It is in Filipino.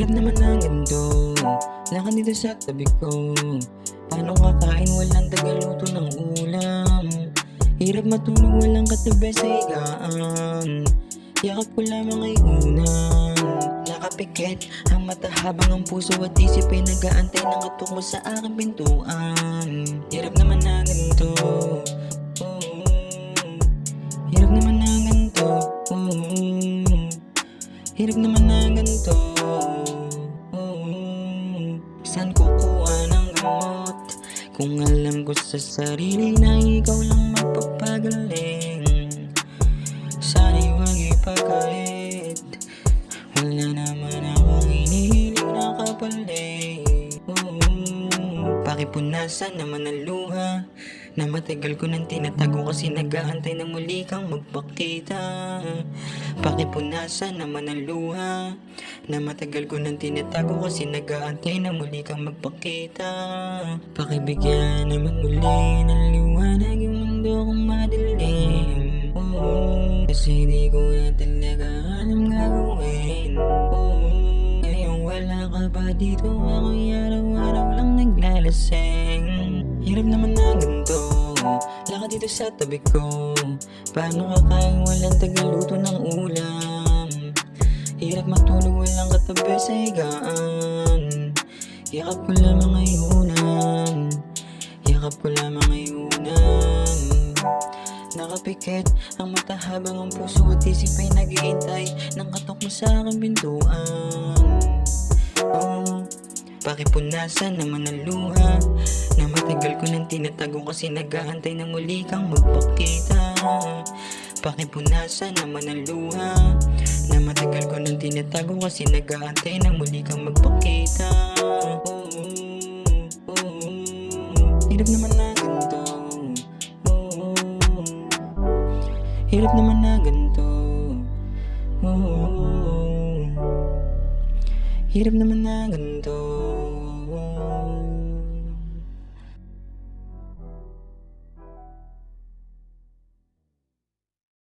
Hirap naman na ganito, lakad dito sa tabi ko. Paano kakain walang tagaluto ng ulam? Hirap matulog walang katabi sa higaan. Yakap ko lamang ay unang nakapikit ang mata habang ang puso at isip ay nag-aantay ng katok mo sa aking pintuan. Hirap naman na ganito, hirap naman na ganito, hirap naman na ganito. Saan kukuha ng gamot kung alam ko sa sarili na ikaw lang magpapagaling? Sana'y huwag ipagalit, wala naman akong hinihiling na kapalit. Pakipunasan naman ang luha na matagal ko nang tinatago kasi nag-aantay na muli kang magpakita. Pakipunasan naman ang luha na matagal ko nang tinatago kasi nag-aantay na muli kang magpakita. Pakibigyan naman muli ng liwanag yung mundo kong madilim. Kasi di ko na talaga alam gagawin. Ngayong wala ka pa dito, ako'y araw-araw lang naglalasing. Hirap naman na ganito, lakad dito sa tabi ko. Paano kakain walang tagaluto ng ulam? Hirap matulog walang katabi sa higaan. Yakap ko lamang ayunan, yakap ko lamang ayunan. Nakapikit ang mata habang ang puso at isip ay nag-iintay ng katok mo sa aking pintuan. Pakipunasan naman ang luha na matagal ko nang tinatago kasi nag-aantay na muli kang magpakita. Pakipunasan naman ang luha na matagal ko nang tinatago kasi nag-aantay na muli kang magpakita. Hirap naman na ganito, hirap naman na ganito, hirap naman na ganito.